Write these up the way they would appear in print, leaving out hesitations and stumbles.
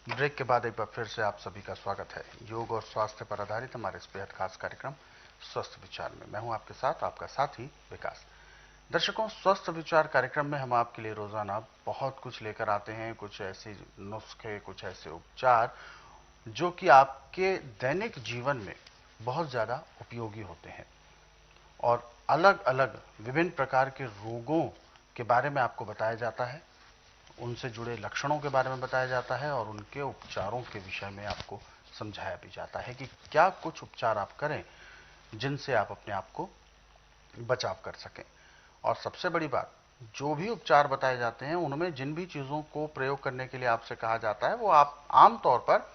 Break के बाद एक बार फिर से आप सभी का स्वागत है योग और स्वास्थ्य पर आधारित हमारे इस बेहद खास कार्यक्रम स्वस्थ विचार में। मैं हूं आपके साथ आपका साथी विकास। दर्शकों, स्वस्थ विचार कार्यक्रम में हम आपके लिए रोजाना बहुत कुछ लेकर आते हैं, कुछ ऐसे नुस्खे, कुछ ऐसे उपचार जो कि आपके दैनिक जीवन में बहुत ज्यादा उपयोगी होते हैं और अलग अलग विभिन्न प्रकार के रोगों के बारे में आपको बताया जाता है, उनसे जुड़े लक्षणों के बारे में बताया जाता है और उनके उपचारों के विषय में आपको समझाया भी जाता है कि क्या कुछ उपचार आप करें जिनसे आप अपने आप को बचाव कर सकें। और सबसे बड़ी बात, जो भी उपचार बताए जाते हैं उनमें जिन भी चीजों को प्रयोग करने के लिए आपसे कहा जाता है वो आप आमतौर पर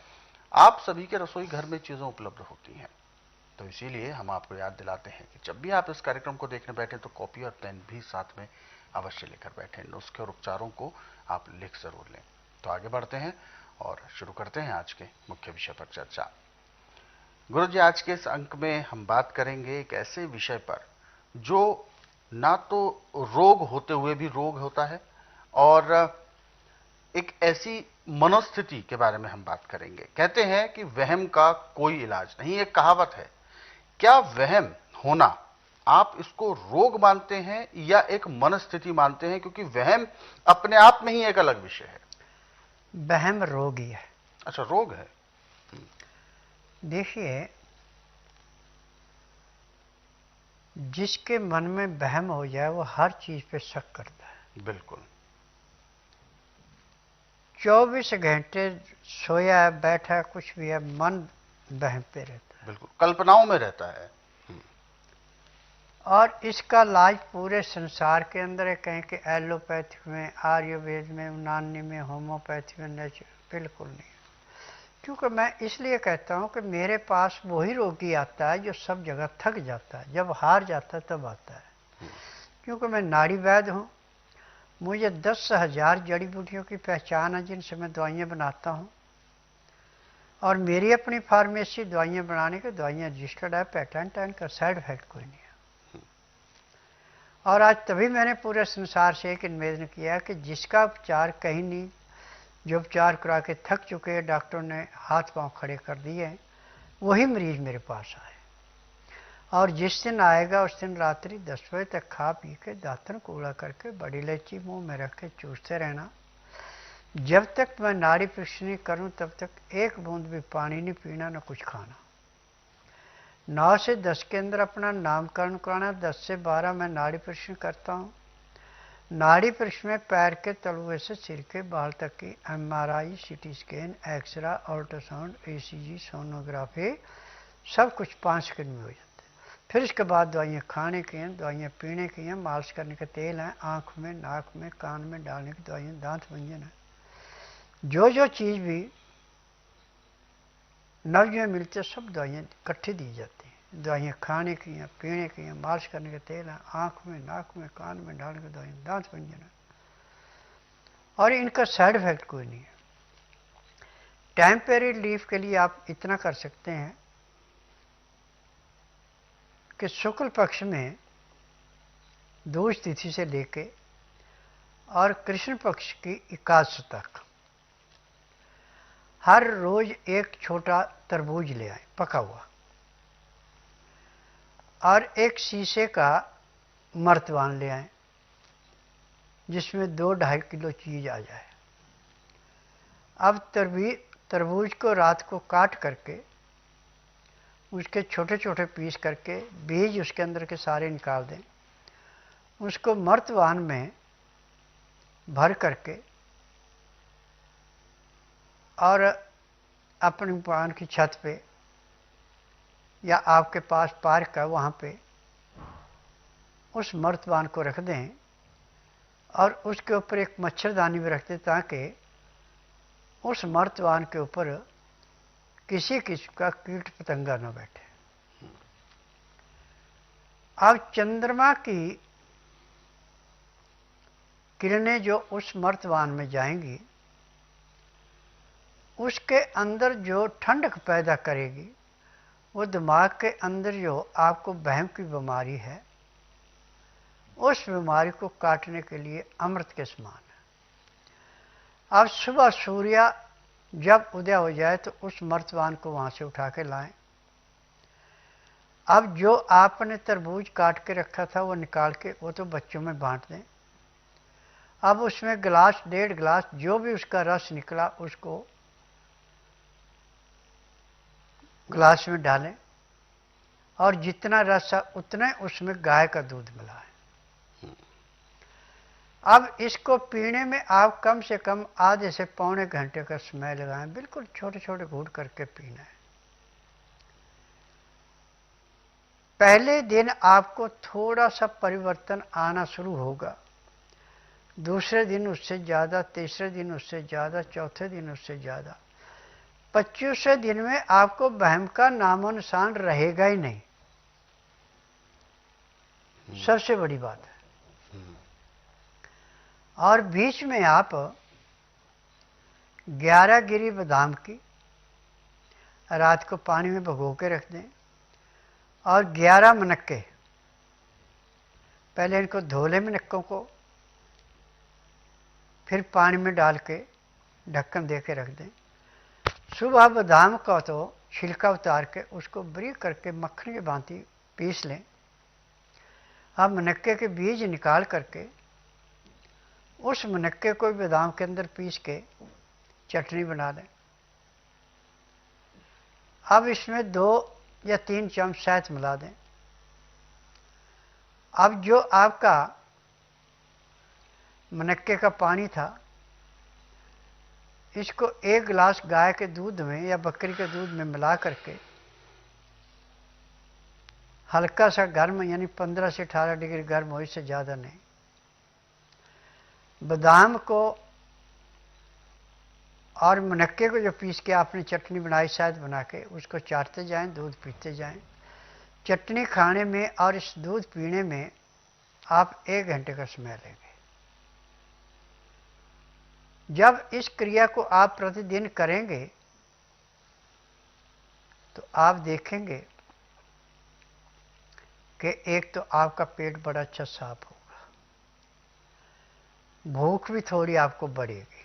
आप सभी के रसोई घर में चीजें उपलब्ध होती हैं। तो इसीलिए हम आपको याद दिलाते हैं कि जब भी आप इस कार्यक्रम को देखने बैठे तो कॉपी और पेन भी साथ में अवश्य लेकर बैठे। नुस्खे और उपचारों को आप लिख जरूर लें। तो आगे बढ़ते हैं और शुरू करते हैं आज के मुख्य विषय पर चर्चा। गुरु जी, आज के इस अंक में हम बात करेंगे एक ऐसे विषय पर जो ना तो रोग होते हुए भी रोग होता है और एक ऐसी मनोस्थिति के बारे में हम बात करेंगे। कहते हैं कि वहम का कोई इलाज नहीं, एक कहावत है। क्या वहम होना आप इसको रोग मानते हैं या एक मनस्थिति मानते हैं? क्योंकि वहम अपने आप में ही एक अलग विषय है। वहम रोग ही है। अच्छा, रोग है। देखिए, जिसके मन में वहम हो जाए वो हर चीज पे शक करता है। बिल्कुल। 24 घंटे सोया है, बैठा है, कुछ भी है, मन वहम पे रहता है। बिल्कुल, कल्पनाओं में रहता है। और इसका इलाज पूरे संसार के अंदर है। कहीं कि एलोपैथी में, आयुर्वेद में, यूनानी में, होम्योपैथी में, नेचुरल बिल्कुल नहीं। क्योंकि मैं इसलिए कहता हूं कि मेरे पास वही रोगी आता है जो सब जगह थक जाता है, जब हार जाता है तब आता है। क्योंकि मैं नाड़ी वैद्य हूं, मुझे 10,000 जड़ी बूटियों की पहचान है जिनसे मैं दवाइयाँ बनाता हूँ और मेरी अपनी फार्मेसी दवाइयाँ बनाने की, दवाइयाँ रजिस्टर्ड है, पेटेंट है, इनका साइड इफेक्ट कोई नहीं है। और आज तभी मैंने पूरे संसार से एक निवेदन किया कि जिसका उपचार कहीं नहीं, जो उपचार करा के थक चुके हैं, डॉक्टर ने हाथ पांव खड़े कर दिए, वही मरीज मेरे पास आए। और जिस दिन आएगा उस दिन रात्रि 10 बजे तक खा पी के दातन कूड़ा करके बड़ी इलायची मुंह में रख के चूसते रहना। जब तक मैं नाड़ी परीक्षण नहीं करूं तब तक एक बूंद भी पानी नहीं पीना, न कुछ खाना। 9 से 10 के अंदर अपना नामकरण कराना, 10 से 12 मैं नाड़ी परीक्षण करता हूँ। नाड़ी परीक्षण में पैर के तलुए से सिर के बाल तक की MRI, CT scan, x ray, ultrasound, ECG, sonography, सब कुछ 5 सेकंड में हो जाता है। फिर इसके बाद दवाइयाँ खाने की हैं, दवाइयाँ पीने की हैं, मालिश करने का तेल है, आँख में, नाक में, कान में डालने की दवाइयाँ, दांत मंजन है। जो जो चीज़ भी नब्ज में मिलती है सब दवाइयाँ इकट्ठी दी जाती हैं। दवाइयाँ खाने की हैं, पीने की हैं, मालिश करने का तेल है, आँख में, नाक में, कान में डालने की दवाइयाँ, दांत मंजन है। और इनका साइड इफेक्ट कोई नहीं है। टेम्परेरी रिलीफ के लिए आप इतना कर सकते हैं कि शुक्ल पक्ष में दूज तिथि से लेके और कृष्ण पक्ष की एकादश तक हर रोज एक छोटा तरबूज ले आए पका हुआ, और एक शीशे का मर्तबान ले आए जिसमें 2-2.5 किलो चीज आ जाए। अब तरबूज को रात को काट करके उसके छोटे छोटे पीस करके बीज उसके अंदर के सारे निकाल दें। उसको मर्तबान में भर करके और अपनी मकान की छत पे या आपके पास पार्क है वहाँ पे उस मर्तबान को रख दें और उसके ऊपर एक मच्छरदानी भी रख दें ताकि उस मर्तबान के ऊपर किसी किस्म का कीट पतंगा न बैठे। अब चंद्रमा की किरणें जो उस मर्तबान में जाएंगी उसके अंदर जो ठंडक पैदा करेगी वो दिमाग के अंदर जो आपको वहम की बीमारी है उस बीमारी को काटने के लिए अमृत के समान है। अब सुबह सूर्य जब उदय हो जाए तो उस मर्तबान को वहां से उठा के लाएं। अब जो आपने तरबूज काट के रखा था वो निकाल के वो तो बच्चों में बांट दें। अब उसमें गिलास 1.5 गिलास जो भी उसका रस निकला उसको गिलास में डालें और जितना रस है उतना उसमें गाय का दूध मिलाएं। अब इसको पीने में आप कम से कम आधे से पौने घंटे का समय लगाएं। बिल्कुल छोटे छोटे घूंट करके पीना है। पहले दिन आपको थोड़ा सा परिवर्तन आना शुरू होगा, दूसरे दिन उससे ज़्यादा, तीसरे दिन उससे ज़्यादा, चौथे दिन उससे ज़्यादा, 25वें दिन में आपको वहम का नामो निशान रहेगा ही नहीं। सबसे बड़ी बात है। और बीच में आप 11 गिरी बादाम की रात को पानी में भिगो के रख दें और 11 मनक्के, पहले इनको धो लें मनक्कों को, फिर पानी में डाल के ढक्कन दे के रख दें। सुबह बादाम का तो छिलका उतार के उसको बारीक करके मक्खन की भांति पीस लें। अब मनक्के के बीज निकाल करके उस मनक्के को बादाम के अंदर पीस के चटनी बना लें। अब इसमें 2 या 3 चम्मच शहद मिला दें। अब जो आपका मनक्के का पानी था इसको 1 गिलास गाय के दूध में या बकरी के दूध में मिला करके हल्का सा गर्म, यानी 15 से 18 डिग्री गर्म हो, इससे ज़्यादा नहीं। बादाम को और मनक्के को जो पीस के आपने चटनी बनाई शायद बना के, उसको चाटते जाएं, दूध पीते जाएं। चटनी खाने में और इस दूध पीने में आप 1 घंटे का समय लेंगे। जब इस क्रिया को आप प्रतिदिन करेंगे तो आप देखेंगे कि एक तो आपका पेट बड़ा अच्छा साफ होगा, भूख भी थोड़ी आपको बढ़ेगी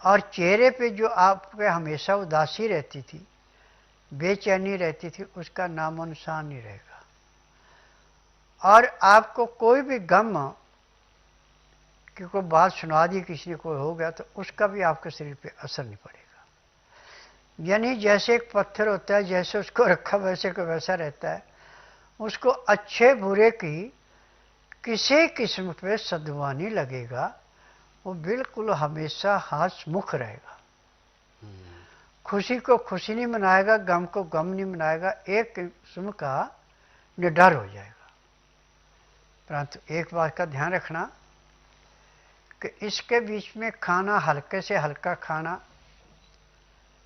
और चेहरे पे जो आपके हमेशा उदासी रहती थी, बेचैनी रहती थी, उसका नामो निशान नहीं रहेगा। और आपको कोई भी गम कि कोई बात सुना दी किसी ने, कोई हो गया, तो उसका भी आपके शरीर पे असर नहीं पड़ेगा। यानी जैसे एक पत्थर होता है, जैसे उसको रखा वैसे को वैसा रहता है, उसको अच्छे बुरे की किसी किस्म पे सदमा नहीं लगेगा, वो बिल्कुल हमेशा हंसमुख रहेगा। खुशी को खुशी नहीं मनाएगा, गम को गम नहीं मनाएगा, एक किस्म का निडर हो जाएगा। परंतु एक बात का ध्यान रखना कि इसके बीच में खाना हल्के से हल्का खाना,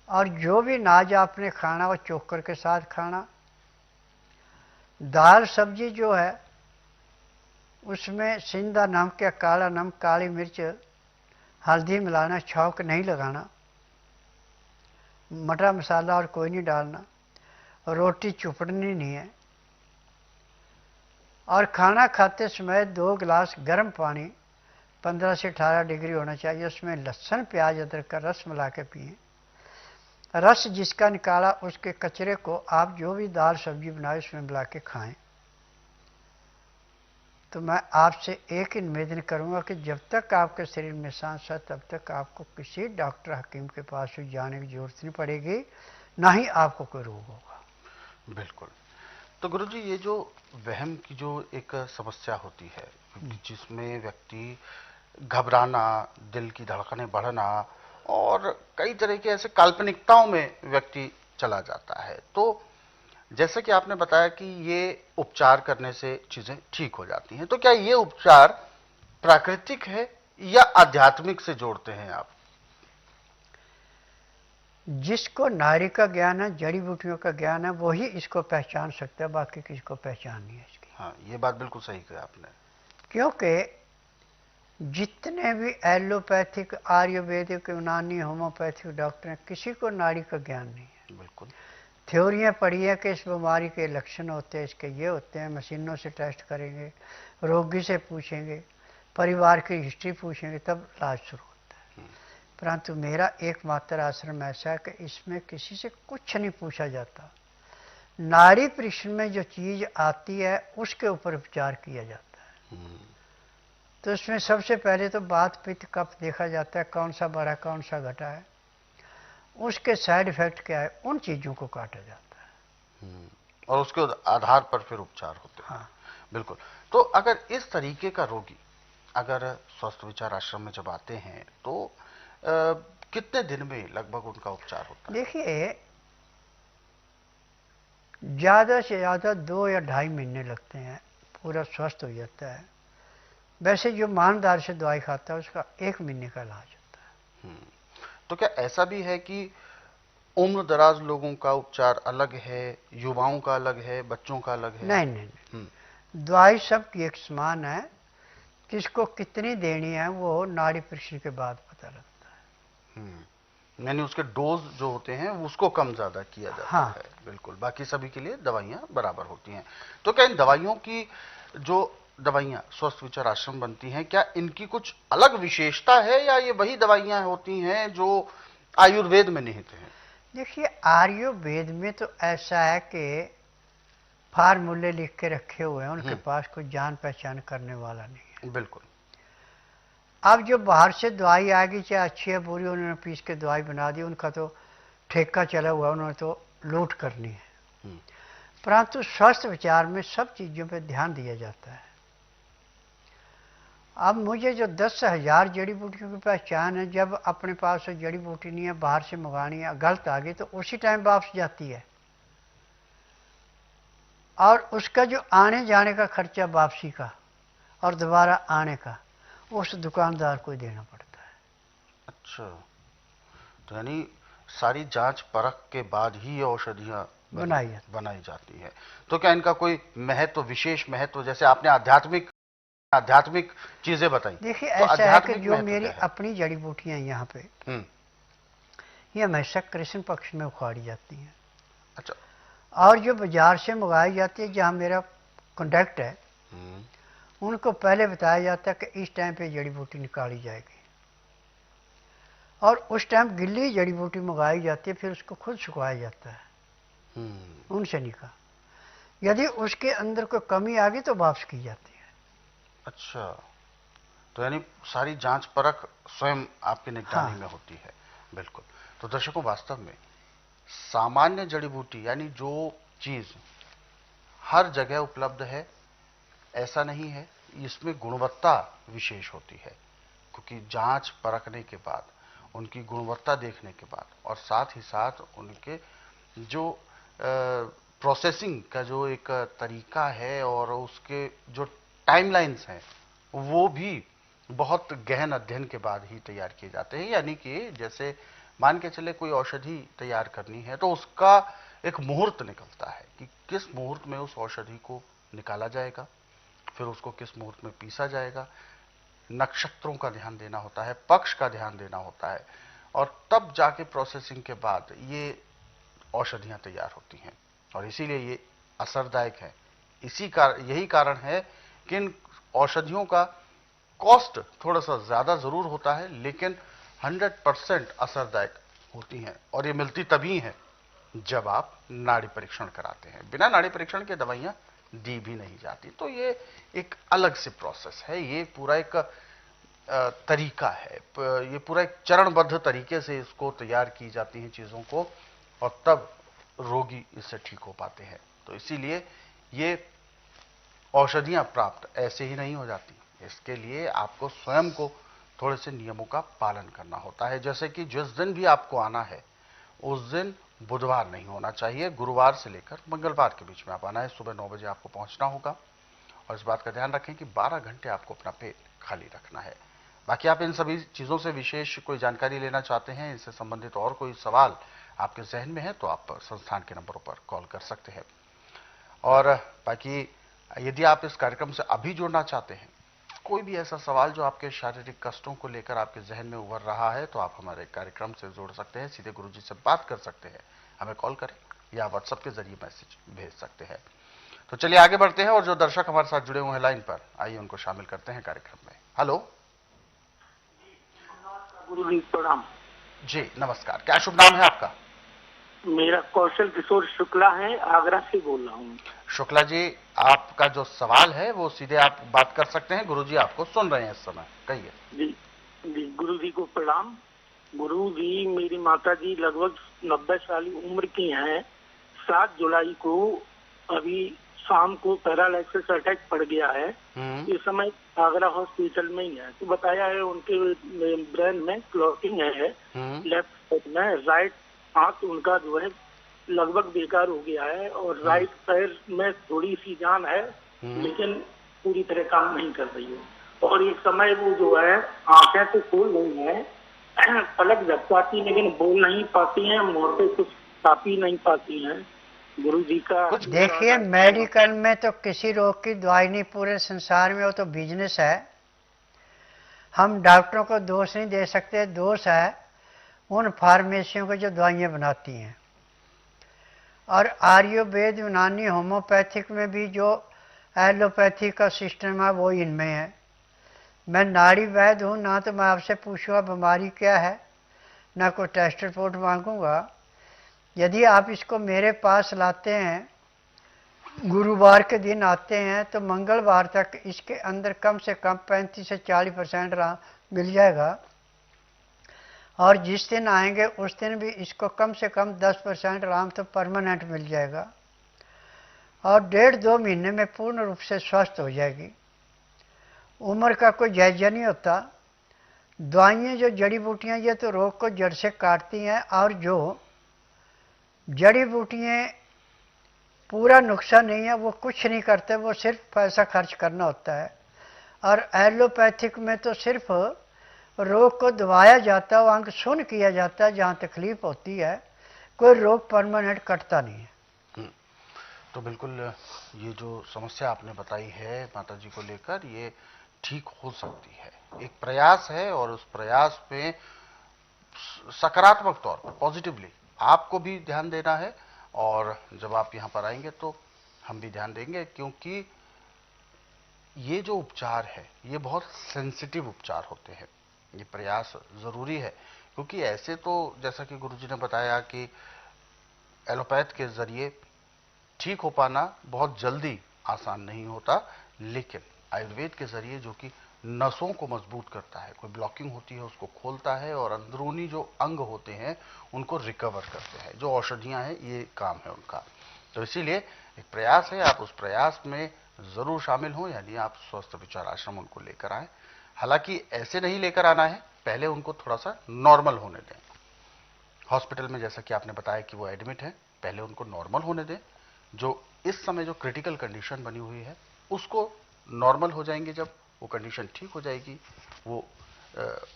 और जो भी नाज आपने खाना वो चोकर के साथ खाना। दाल सब्जी जो है उसमें सिंधा नमक या काला नमक, काली मिर्च, हल्दी मिलाना, छौंक नहीं लगाना, मटर मसाला और कोई नहीं डालना, रोटी चुपड़नी नहीं है। और खाना खाते समय 2 गिलास गर्म पानी 15 से 18 डिग्री होना चाहिए, उसमें लहसुन प्याज अदरक का रस मिला के पिएं। रस जिसका निकाला उसके कचरे को आप जो भी दाल सब्जी बनाए उसमें मिला के खाएं। तो मैं आपसे एक ही निवेदन करूंगा कि जब तक आपके शरीर में सांस है तब तक आपको किसी डॉक्टर हकीम के पास जाने की जरूरत नहीं पड़ेगी, ना ही आपको कोई रोग होगा। बिल्कुल। तो गुरुजी, ये जो वहम की जो एक समस्या होती है, जिसमें व्यक्ति घबराना, दिल की धड़कनें बढ़ना और कई तरह के ऐसे काल्पनिकताओं में व्यक्ति चला जाता है, तो जैसे कि आपने बताया कि ये उपचार करने से चीजें ठीक हो जाती हैं, तो क्या ये उपचार प्राकृतिक है या आध्यात्मिक से जोड़ते हैं आप? जिसको नारी का ज्ञान है, जड़ी बूटियों का ज्ञान है, वही इसको पहचान सकता है, बाकी किसी को पहचान नहीं है इसकी। हाँ, ये बात बिल्कुल सही कही आपने। क्योंकि जितने भी एलोपैथिक, आयुर्वेदिक, यूनानी, होम्योपैथिक डॉक्टर हैं, किसी को नाड़ी का ज्ञान नहीं है। बिल्कुल। थ्योरियाँ पढ़ी है कि इस बीमारी के लक्षण होते हैं, इसके ये होते हैं, मशीनों से टेस्ट करेंगे, रोगी से पूछेंगे, परिवार की हिस्ट्री पूछेंगे, तब इलाज शुरू होता है। परंतु मेरा एकमात्र आश्रम ऐसा है कि इसमें किसी से कुछ नहीं पूछा जाता। नाड़ी परीक्षण में जो चीज आती है उसके ऊपर उपचार किया जाता है। तो इसमें सबसे पहले तो बात पित्त कफ देखा जाता है, कौन सा बढ़ा कौन सा घटा है, उसके साइड इफेक्ट क्या है, उन चीजों को काटा जाता है और उसके आधार पर फिर उपचार होते हैं। हाँ। बिल्कुल। तो अगर इस तरीके का रोगी अगर स्वस्थ विचार आश्रम में जब आते हैं तो कितने दिन में लगभग उनका उपचार होता है? देखिए, ज़्यादा से ज़्यादा 2 या 2.5 महीने लगते हैं, पूरा स्वस्थ हो जाता है। वैसे जो ईमानदार से दवाई खाता है उसका 1 महीने का इलाज होता है। तो क्या ऐसा भी है कि उम्र दराज लोगों का उपचार अलग है, युवाओं का अलग है, बच्चों का अलग है? नहीं नहीं, नहीं। दवाई सबकी एक समान है, किसको कितनी देनी है वो नाड़ी परीक्षण के बाद पता लगता है। यानी उसके डोज जो होते हैं उसको कम ज्यादा किया जाता हाँ। है। बिल्कुल। बाकी सभी के लिए दवाइयां बराबर होती हैं। तो क्या इन दवाइयों की जो दवाइयां स्वस्थ विचार आश्रम बनती हैं, क्या इनकी कुछ अलग विशेषता है या ये वही दवाइयां होती हैं जो आयुर्वेद में निहित हैं? देखिए, आयुर्वेद में तो ऐसा है कि फार्मूले लिख के रखे हुए हैं, उनके पास कोई जान पहचान करने वाला नहीं है। बिल्कुल। अब जो बाहर से दवाई आएगी, चाहे अच्छी है बुरी, उन्होंने पीस के दवाई बना दी, उनका तो ठेका चला हुआ, उन्होंने तो लूट करनी है। परंतु स्वस्थ विचार में सब चीज़ों पर ध्यान दिया जाता है। अब मुझे जो 10,000 जड़ी बूटियों की पहचान है, जब अपने पास जड़ी बूटी नहीं है, बाहर से मंगानी है, गलत आ गई तो उसी टाइम वापस जाती है, और उसका जो आने जाने का खर्चा वापसी का और दोबारा आने का उस दुकानदार को देना पड़ता है। अच्छा, तो यानी सारी जांच परख के बाद ही ये औषधियां बनाई जाती है। तो क्या इनका कोई महत्व, विशेष महत्व, जैसे आपने आध्यात्मिक चीजें बताई? देखिए, तो ऐसा है कि जो मेरी अपनी जड़ी बूटियां यहाँ पे ये हमेशा कृष्ण पक्ष में उखाड़ी जाती हैं। अच्छा। और जो बाजार से मंगाई जाती है, जहाँ मेरा कॉन्टैक्ट है, उनको पहले बताया जाता है कि इस टाइम पे जड़ी बूटी निकाली जाएगी, और उस टाइम गिल्ली जड़ी बूटी मंगाई जाती है, फिर उसको खुद सुखाया जाता है उनसे निकाल। यदि उसके अंदर कोई कमी आ गई तो वापस की जाती है। अच्छा, तो यानी सारी जांच परख स्वयं आपकी निगरानी में होती है। बिल्कुल। तो दर्शकों, वास्तव में सामान्य जड़ी बूटी यानी जो चीज हर जगह उपलब्ध है ऐसा नहीं है, इसमें गुणवत्ता विशेष होती है, क्योंकि जांच परखने के बाद, उनकी गुणवत्ता देखने के बाद, और साथ ही साथ उनके जो प्रोसेसिंग का जो एक तरीका है और उसके जो टाइमलाइंस हैं वो भी बहुत गहन अध्ययन के बाद ही तैयार किए जाते हैं। यानी कि जैसे मान के चले कोई औषधि तैयार करनी है तो उसका एक मुहूर्त निकलता है कि किस मुहूर्त में उस औषधि को निकाला जाएगा, फिर उसको किस मुहूर्त में पीसा जाएगा, नक्षत्रों का ध्यान देना होता है, पक्ष का ध्यान देना होता है, और तब जाके प्रोसेसिंग के बाद ये औषधियां तैयार होती हैं। और इसीलिए ये असरदायक है। यही कारण है कि इन औषधियों का कॉस्ट थोड़ा सा ज्यादा जरूर होता है, लेकिन 100% असरदायक होती हैं। और ये मिलती तभी हैं जब आप नाड़ी परीक्षण कराते हैं। बिना नाड़ी परीक्षण के दवाइयां दी भी नहीं जाती। तो ये एक अलग से प्रोसेस है, ये पूरा एक तरीका है, ये पूरा एक चरणबद्ध तरीके से इसको तैयार की जाती हैं चीजों को, और तब रोगी इससे ठीक हो पाते हैं। तो इसीलिए ये औषधियां प्राप्त ऐसे ही नहीं हो जाती, इसके लिए आपको स्वयं को थोड़े से नियमों का पालन करना होता है। जैसे कि जिस दिन भी आपको आना है उस दिन बुधवार नहीं होना चाहिए, गुरुवार से लेकर मंगलवार के बीच में आप आना है। सुबह 9 बजे आपको पहुंचना होगा, और इस बात का ध्यान रखें कि 12 घंटे आपको अपना पेट खाली रखना है। बाकी आप इन सभी चीजों से विशेष कोई जानकारी लेना चाहते हैं, इससे संबंधित और कोई सवाल आपके जहन में है, तो आप संस्थान के नंबरों पर कॉल कर सकते हैं। और बाकी यदि आप इस कार्यक्रम से अभी जुड़ना चाहते हैं, कोई भी ऐसा सवाल जो आपके शारीरिक कष्टों को लेकर आपके जहन में उभर रहा है, तो आप हमारे कार्यक्रम से जुड़ सकते हैं, सीधे गुरुजी से बात कर सकते हैं, हमें कॉल करें या व्हाट्सएप के जरिए मैसेज भेज सकते हैं। तो चलिए आगे बढ़ते हैं, और जो दर्शक हमारे साथ जुड़े हुए हैं लाइन पर, आइए उनको शामिल करते हैं कार्यक्रम में। हेलो गुरु जी प्रणाम। जी नमस्कार, क्या शुभ नाम है आपका? मेरा कौशल किशोर शुक्ला है, आगरा से बोल रहा हूँ। शुक्ला जी, आपका जो सवाल है वो सीधे आप बात कर सकते हैं, गुरुजी आपको सुन रहे हैं इस समय, कहिए। जी जी, गुरु जी को प्रणाम। गुरु जी, मेरी माता जी लगभग 90 साल उम्र की हैं। 7 जुलाई को अभी शाम को पैरालिसिस अटैक पड़ गया है। इस समय आगरा हॉस्पिटल में ही है। तो बताया है उनके ब्रेन में क्लॉटिंग है, लेफ्ट साइड में। राइट हाथ उनका जो है लगभग बेकार हो गया है और राइट पैर में थोड़ी सी जान है, लेकिन पूरी तरह काम नहीं कर रही है। और इस समय वो जो है आंखें तो खोल रही है, पलक झपकाती, लेकिन बोल नहीं पाती हैं, मुंह पे कुछ तापी नहीं पाती हैं। गुरु जी का देखिए, मेडिकल में तो किसी रोग की दवाई नहीं, पूरे संसार में वो तो बिजनेस है। हम डॉक्टरों को दोष नहीं दे सकते, दोष है उन फार्मेसियों को जो दवाइयाँ बनाती हैं। और आयुर्वेद, यूनानी, होम्योपैथिक में भी जो एलोपैथी का सिस्टम है वो इनमें है। मैं नाड़ी वैद्य हूँ, ना तो मैं आपसे पूछूंगा बीमारी क्या है, ना कोई टेस्ट रिपोर्ट मांगूंगा। यदि आप इसको मेरे पास लाते हैं, गुरुवार के दिन आते हैं, तो मंगलवार तक इसके अंदर कम से कम 35 से 40% मिल जाएगा। और जिस दिन आएंगे उस दिन भी इसको कम से कम 10% आराम तो परमानेंट मिल जाएगा। और 1.5-2 महीने में पूर्ण रूप से स्वस्थ हो जाएगी। उम्र का कोई जायजा नहीं होता। दवाइयाँ जो जड़ी बूटियाँ, ये तो रोग को जड़ से काटती हैं, और जो जड़ी बूटियाँ पूरा नुकसान नहीं है, वो कुछ नहीं करते, वो सिर्फ पैसा खर्च करना होता है। और एलोपैथिक में तो सिर्फ रोग को दबाया जाता है, अंग सुन्न किया जाता है जहाँ तकलीफ होती है, कोई रोग परमानेंट कटता नहीं है। तो बिल्कुल ये जो समस्या आपने बताई है माता जी को लेकर, ये ठीक हो सकती है। एक प्रयास है और उस प्रयास में सकारात्मक तौर पर, पॉजिटिवली आपको भी ध्यान देना है। और जब आप यहाँ पर आएंगे तो हम भी ध्यान देंगे, क्योंकि ये जो उपचार है ये बहुत सेंसिटिव उपचार होते हैं। ये प्रयास जरूरी है, क्योंकि ऐसे तो जैसा कि गुरुजी ने बताया कि एलोपैथ के जरिए ठीक हो पाना बहुत जल्दी आसान नहीं होता, लेकिन आयुर्वेद के जरिए जो कि नसों को मजबूत करता है, कोई ब्लॉकिंग होती है उसको खोलता है, और अंदरूनी जो अंग होते हैं उनको रिकवर करते हैं। जो औषधियां हैं ये काम है उनका। तो इसीलिए एक प्रयास है, आप उस प्रयास में जरूर शामिल हों, यानी आप स्वस्थ विचार आश्रम उनको लेकर आए। हालांकि ऐसे नहीं लेकर आना है, पहले उनको थोड़ा सा नॉर्मल होने दें। हॉस्पिटल में जैसा कि आपने बताया कि वो एडमिट है, पहले उनको नॉर्मल होने दें। जो इस समय जो क्रिटिकल कंडीशन बनी हुई है उसको नॉर्मल हो जाएंगे, जब वो कंडीशन ठीक हो जाएगी, वो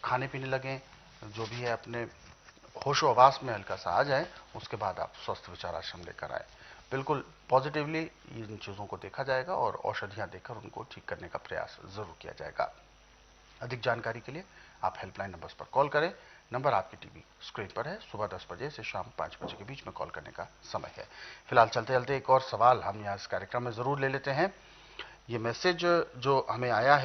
खाने पीने लगें, जो भी है अपने होशो आवास में हल्का सा आ जाए, उसके बाद आप स्वस्थ विचार आश्रम लेकर आए। बिल्कुल पॉजिटिवली इन चीज़ों को देखा जाएगा और औषधियां देकर उनको ठीक करने का प्रयास जरूर किया जाएगा। अधिक जानकारी के लिए आप हेल्पलाइन नंबर्स पर कॉल करें। नंबर आपकी टीवी स्क्रीन पर है। सुबह 10 बजे से शाम 5 बजे के बीच में कॉल करने का समय है। फिलहाल चलते चलते एक और सवाल हम यहाँ इस कार्यक्रम में जरूर ले लेते हैं। ये मैसेज जो हमें आया है